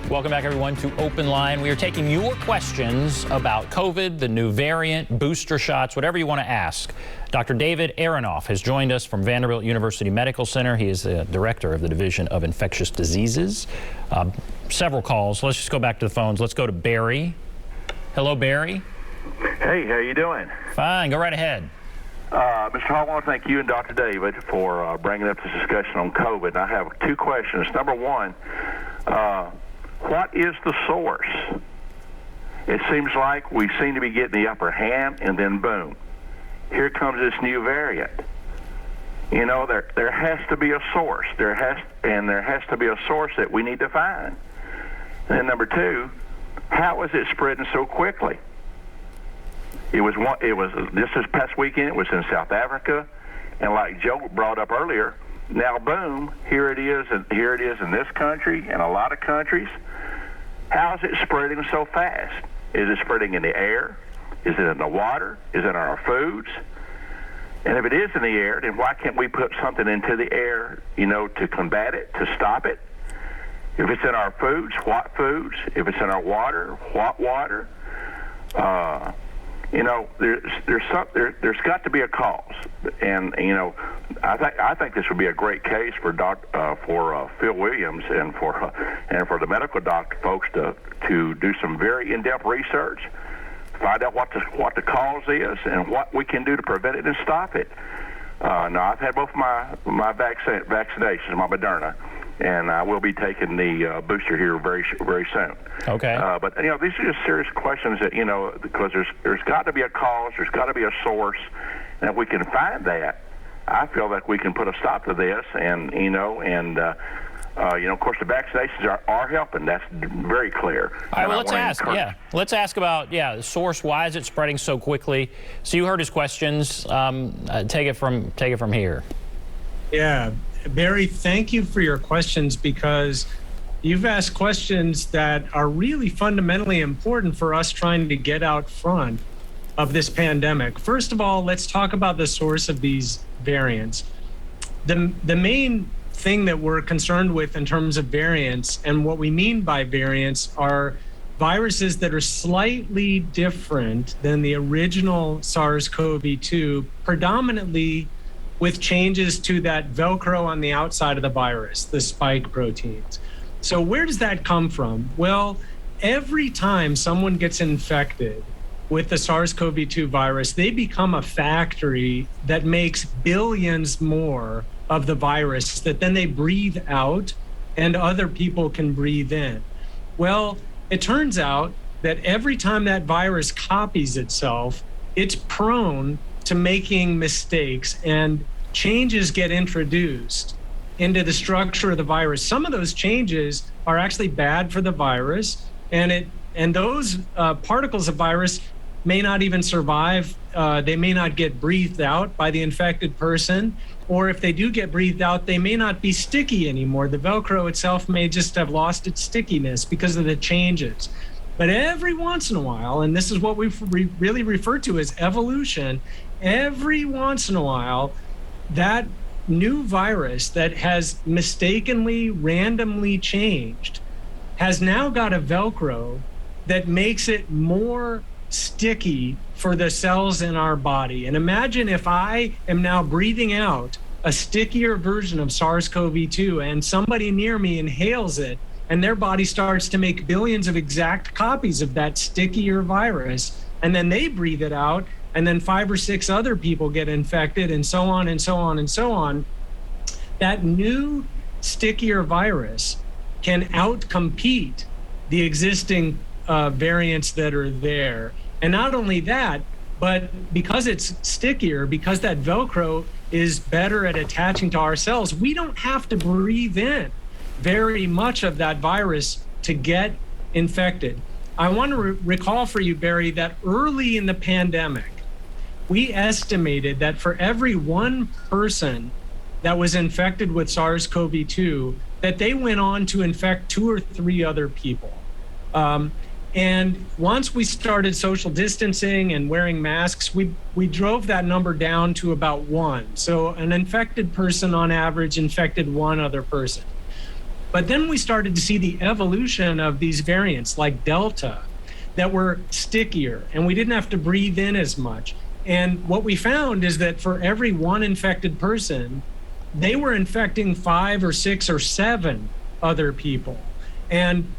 Welcome back, everyone, to OpenLine. We are taking your questions about COVID, the new variant, booster shots, whatever you want to ask. Dr. David Aronoff has joined us from Vanderbilt University Medical Center. He is the director of the Division of Infectious Diseases. Several calls. Let's just go back to the phones. Let's go to Barry. Hello, Barry. Hey, how you doing? Fine. Go right ahead. Mr. Hall, I want to thank you and Dr. David for bringing up this discussion on COVID. I have two questions. Number one, what is the source? It seems like we seem to be getting the upper hand, and then boom, here comes this new variant. You know, there has to be a source. There has to be a source that we need to find. And then number two, how is it spreading so quickly? It was this past weekend. It was in South Africa, and like Joe brought up earlier, now boom, here it is in this country and a lot of countries. How is it spreading so fast? Is it spreading in the air? Is it in the water? Is it in our foods? And if it is in the air, then why can't we put something into the air, to combat it, to stop it? If it's in our foods, what foods? If it's in our water, what water? There's got to be a cause, and I think this would be a great case for Phil Williams and for the medical doctor folks to do some very in-depth research, find out what the cause is and what we can do to prevent it and stop it. Now I've had both my vaccinations, my Moderna, and I will be taking the booster here very soon. Okay. But these are just serious questions that because there's got to be a cause, there's got to be a source, and if we can find that, I feel like we can put a stop to this. And of course, the vaccinations are helping. That's very clear. All right. Well, let's ask about the source. Why is it spreading so quickly? So you heard his questions. Take it from here. Yeah. Barry, thank you for your questions, because you've asked questions that are really fundamentally important for us trying to get out front of this pandemic. First of all, let's talk about the source of these variants. The main thing that we're concerned with in terms of variants, and what we mean by variants, are viruses that are slightly different than the original SARS-CoV-2, predominantly with changes to that Velcro on the outside of the virus, the spike proteins. So where does that come from? Well, every time someone gets infected with the SARS-CoV-2 virus, they become a factory that makes billions more of the virus that then they breathe out and other people can breathe in. Well, it turns out that every time that virus copies itself, it's prone to making mistakes, and changes get introduced into the structure of the virus. Some of those changes are actually bad for the virus, and those particles of virus may not even survive. They may not get breathed out by the infected person, or if they do get breathed out, they may not be sticky anymore. The Velcro itself may just have lost its stickiness because of the changes. But every once in a while, and this is what we really refer to as evolution, every once in a while, that new virus that has mistakenly, randomly changed has now got a Velcro that makes it more sticky for the cells in our body. And imagine if I am now breathing out a stickier version of SARS-CoV-2 and somebody near me inhales it, and their body starts to make billions of exact copies of that stickier virus, and then they breathe it out, and then 5 or 6 other people get infected, and so on and so on and so on. That new stickier virus can outcompete the existing variants that are there. And not only that, but because it's stickier, because that Velcro is better at attaching to our cells, we don't have to breathe in very much of that virus to get infected. I want to recall for you, Barry, that early in the pandemic, we estimated that for every one person that was infected with SARS-CoV-2, that they went on to infect 2 or 3 other people. And once we started social distancing and wearing masks, we drove that number down to about 1. So an infected person on average infected 1 other person. But then we started to see the evolution of these variants like Delta that were stickier, and we didn't have to breathe in as much. And what we found is that for every one infected person, they were infecting 5 or 6 or 7 other people. And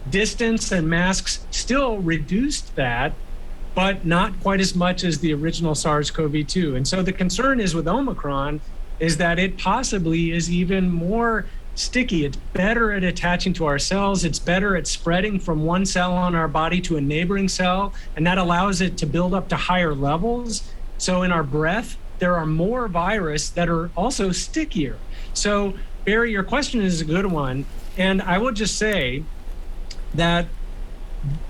distance and masks still reduced that, but not quite as much as the original SARS-CoV-2. And so the concern is with Omicron is that it possibly is even more sticky. It's better at attaching to our cells. It's better at spreading from one cell on our body to a neighboring cell, and that allows it to build up to higher levels. So in our breath, there are more virus that are also stickier. So Barry, your question is a good one. And I will just say that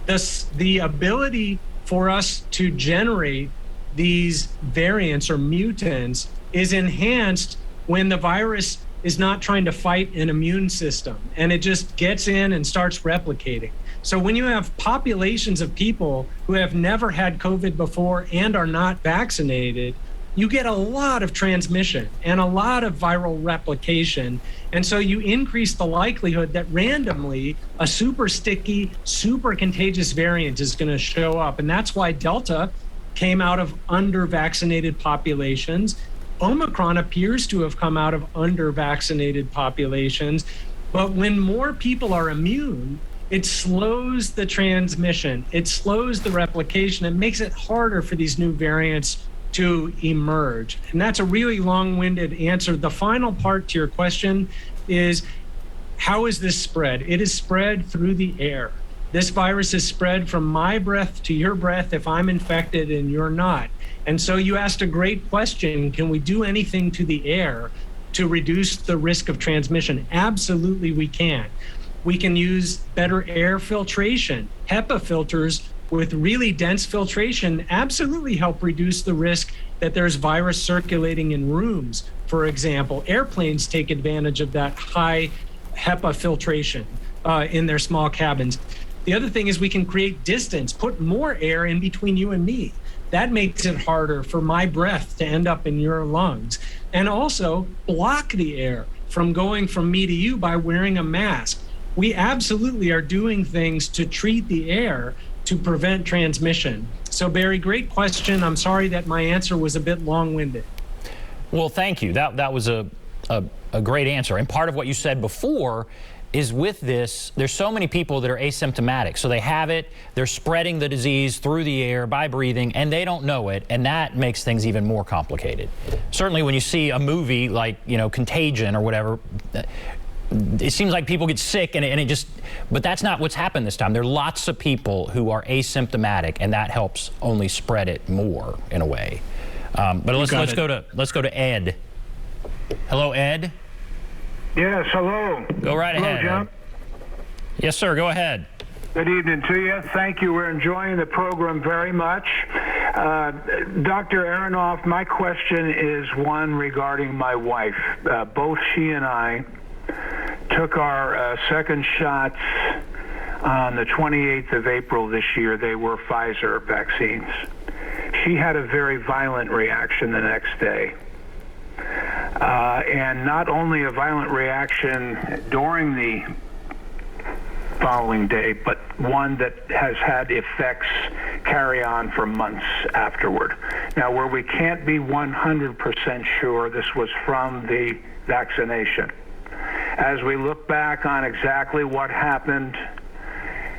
the ability for us to generate these variants or mutants is enhanced when the virus is not trying to fight an immune system and it just gets in and starts replicating. So when you have populations of people who have never had COVID before and are not vaccinated, you get a lot of transmission and a lot of viral replication. And so you increase the likelihood that randomly a super sticky, super contagious variant is going to show up. And that's why Delta came out of under-vaccinated populations. Omicron appears to have come out of under-vaccinated populations. But when more people are immune, it slows the transmission. It slows the replication. It makes it harder for these new variants to emerge. And that's a really long-winded answer. The final part to your question is, how is this spread? It is spread through the air. This virus is spread from my breath to your breath if I'm infected and you're not. And so you asked a great question. Can we do anything to the air to reduce the risk of transmission? Absolutely, we can. We can use better air filtration. HEPA filters with really dense filtration absolutely help reduce the risk that there's virus circulating in rooms. For example, airplanes take advantage of that high HEPA filtration in their small cabins. The other thing is we can create distance, put more air in between you and me. That makes it harder for my breath to end up in your lungs. And also block the air from going from me to you by wearing a mask. We absolutely are doing things to treat the air to prevent transmission. So Barry, great question. I'm sorry that my answer was a bit long-winded. Well, thank you. That was a great answer. And part of what you said before is with this, there's so many people that are asymptomatic. So they have it, they're spreading the disease through the air by breathing, and they don't know it, and that makes things even more complicated. Certainly when you see a movie like, you know, Contagion or whatever, it seems like people get sick and it just, but that's not what's happened this time. There are lots of people who are asymptomatic, and that helps only spread it more in a way. But let's go to Ed. Hello, Ed. Yes, hello. Go right ahead. Hello, John. Yes, sir. Go ahead. Good evening to you. Thank you. We're enjoying the program very much. Dr. Aronoff, my question is one regarding my wife. Both she and I took our second shots on the 28th of April this year. They were Pfizer vaccines. She had a very violent reaction the next day. And not only a violent reaction during the following day, but one that has had effects carry on for months afterward. Now, where we can't be 100% sure this was from the vaccination. As we look back on exactly what happened,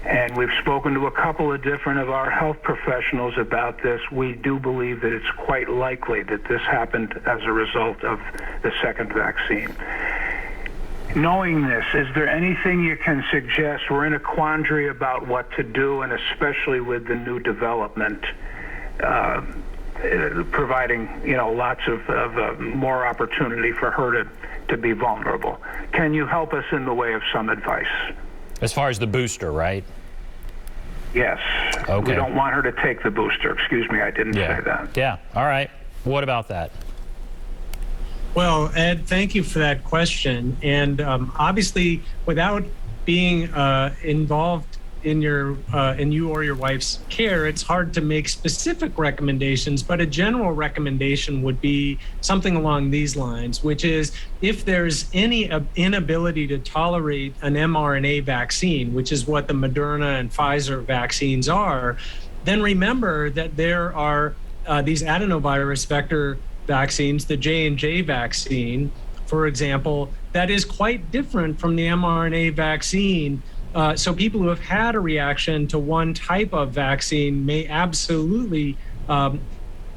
and we've spoken to a couple of different of our health professionals about this, we do believe that it's quite likely that this happened as a result of the second vaccine. Knowing this, is there anything you can suggest? We're in a quandary about what to do, and especially with the new development providing, you know, lots of more opportunity for her to be vulnerable. Can you help us in the way of some advice? As far as the booster, right? Yes. Okay. We don't want her to take the booster. Excuse me, I didn't say that. Yeah. All right. What about that? Well, Ed, thank you for that question. And obviously, without being involved in you or your wife's care, it's hard to make specific recommendations, but a general recommendation would be something along these lines, which is if there's any inability to tolerate an mRNA vaccine, which is what the Moderna and Pfizer vaccines are, then remember that there are these adenovirus vector vaccines, the J&J vaccine, for example, that is quite different from the mRNA vaccine. So people who have had a reaction to one type of vaccine may absolutely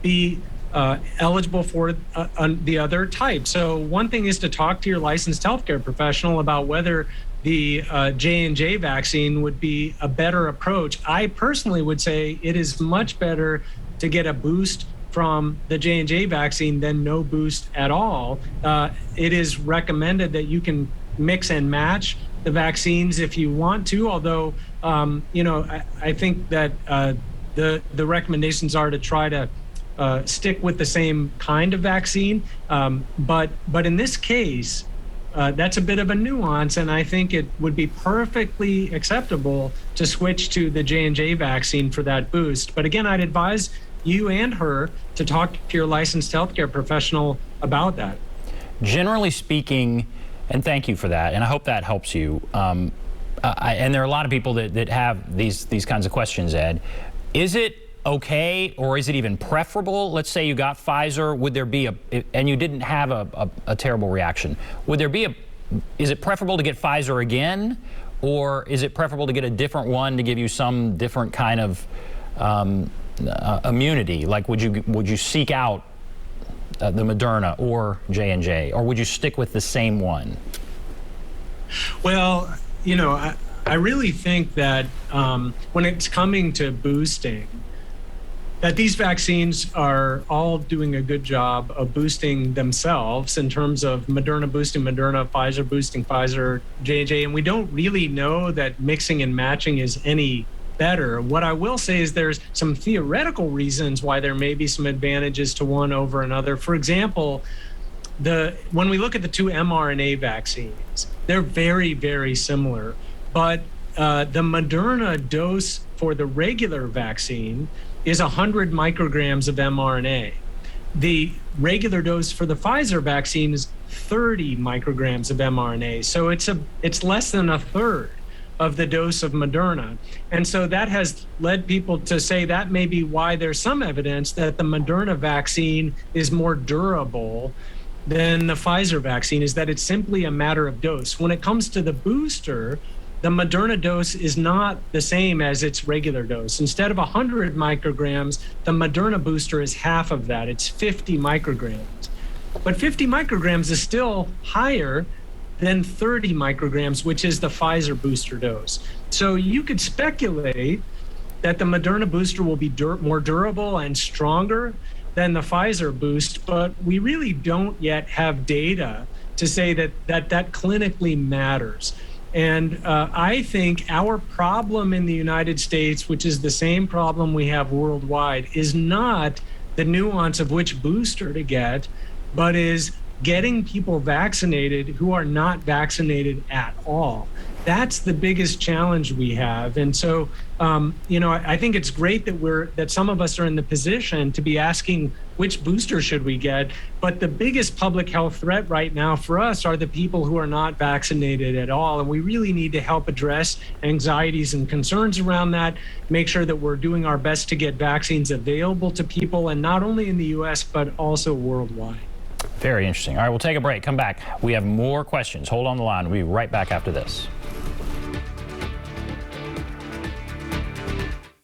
be eligible for the other type. So one thing is to talk to your licensed healthcare professional about whether the J&J vaccine would be a better approach. I personally would say it is much better to get a boost from the J&J vaccine than no boost at all. It is recommended that you can mix and match the vaccines if you want to, although, I think that the recommendations are to try to stick with the same kind of vaccine. But in this case, that's a bit of a nuance, and I think it would be perfectly acceptable to switch to the J&J vaccine for that boost. But again, I'd advise you and her to talk to your licensed healthcare professional about that. Generally speaking, and thank you for that, and I hope that helps you. And there are a lot of people that have these kinds of questions, Ed. Is it okay, or is it even preferable? Let's say you got Pfizer, would there be and you didn't have a terrible reaction. Would there be is it preferable to get Pfizer again, or is it preferable to get a different one to give you some different kind of immunity? Like, would you seek out the Moderna or J&J, or would you stick with the same one? Well, I really think that when it's coming to boosting, that these vaccines are all doing a good job of boosting themselves in terms of Moderna boosting Moderna, Pfizer boosting Pfizer, J&J, and we don't really know that mixing and matching is any better. What I will say is there's some theoretical reasons why there may be some advantages to one over another. For example, when we look at the two mRNA vaccines, they're very, very similar. But the Moderna dose for the regular vaccine is 100 micrograms of mRNA. The regular dose for the Pfizer vaccine is 30 micrograms of mRNA. So it's less than a third of the dose of Moderna. And so that has led people to say that may be why there's some evidence that the Moderna vaccine is more durable than the Pfizer vaccine, is that it's simply a matter of dose. When it comes to the booster, the Moderna dose is not the same as its regular dose. Instead of 100 micrograms, the Moderna booster is half of that. It's 50 micrograms. But 50 micrograms is still higher than 30 micrograms, which is the Pfizer booster dose. So you could speculate that the Moderna booster will be more durable and stronger than the Pfizer boost, but we really don't yet have data to say that clinically matters. And I think our problem in the United States, which is the same problem we have worldwide, is not the nuance of which booster to get, but is getting people vaccinated who are not vaccinated at all. That's the biggest challenge we have. And so, I think it's great that some of us are in the position to be asking which booster should we get. But the biggest public health threat right now for us are the people who are not vaccinated at all. And we really need to help address anxieties and concerns around that, make sure that we're doing our best to get vaccines available to people, and not only in the US, but also worldwide. Very interesting. All right, we'll take a break. Come back. We have more questions. Hold on the line. We'll be right back after this.